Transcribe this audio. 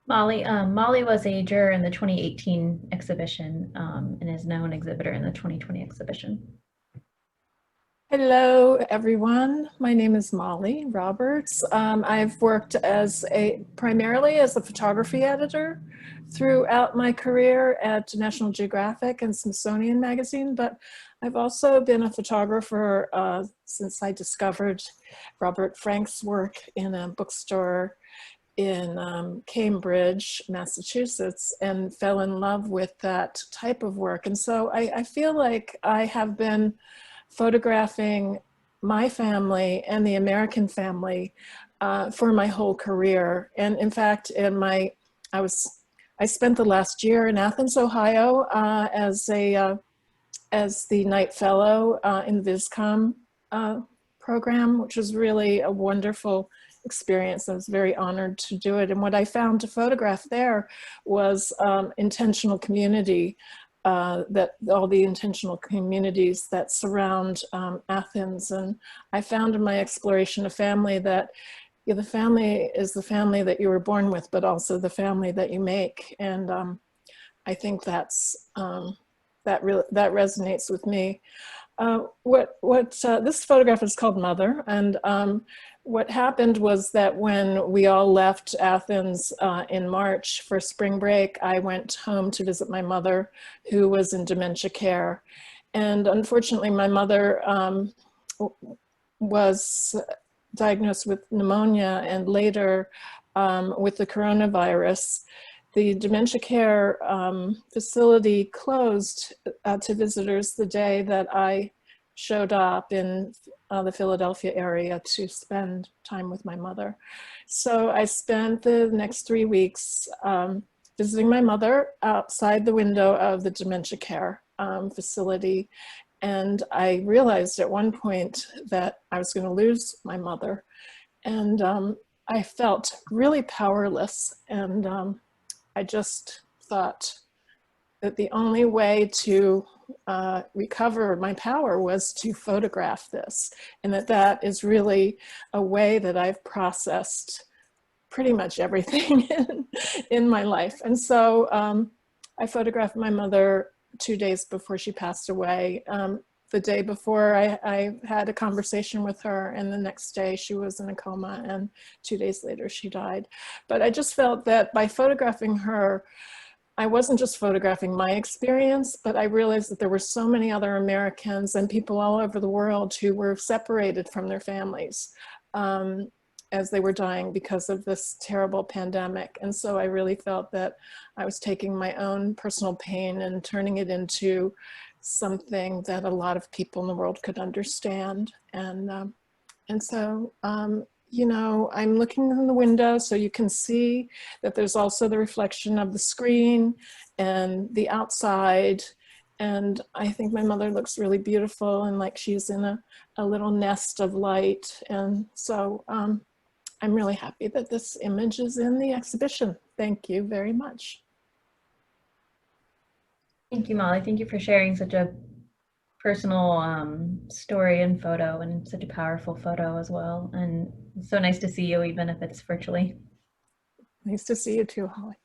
Molly was a juror in the 2018 exhibition and is now an exhibitor in the 2020 exhibition. Hello, everyone. My name is Molly Roberts. I've worked primarily as a photography editor throughout my career at National Geographic and Smithsonian Magazine, but I've also been a photographer since I discovered Robert Frank's work in a bookstore in Cambridge, Massachusetts, and fell in love with that type of work. And so I feel like I have been photographing my family and the American family for my whole career. And in fact, I spent the last year in Athens, Ohio, as the Knight Fellow in the VisCom program, which was really a wonderful experience. I was very honored to do it. And what I found to photograph there was intentional community, that all the intentional communities that surround Athens. And I found in my exploration a family that the family is the family that you were born with, but also the family that you make. And I think that resonates with me. This photograph is called Mother, and what happened was that when we all left Athens in March for spring break, I went home to visit my mother, who was in dementia care. And unfortunately, my mother was diagnosed with pneumonia and later with the coronavirus. The dementia care facility closed to visitors the day that I showed up in the Philadelphia area to spend time with my mother. So I spent the next 3 weeks visiting my mother outside the window of the dementia care facility. And I realized at one point that I was going to lose my mother. And I felt really powerless. And I just thought that the only way to recover my power was to photograph this, and that is really a way that I've processed pretty much everything in my life. And so I photographed my mother 2 days before she passed away. The day before I had a conversation with her, and the next day she was in a coma, and 2 days later she died. But I just felt that by photographing her, I wasn't just photographing my experience, but I realized that there were so many other Americans and people all over the world who were separated from their families as they were dying because of this terrible pandemic. And so I really felt that I was taking my own personal pain and turning it into something that a lot of people in the world could understand. And so, you know, I'm looking in the window so you can see that there's also the reflection of the screen and the outside. And I think my mother looks really beautiful and like she's in a little nest of light. And so I'm really happy that this image is in the exhibition. Thank you very much. Thank you, Molly. Thank you for sharing such a personal story and photo, and such a powerful photo as well. And it's so nice to see you, even if it's virtually. Nice to see you too, Holly.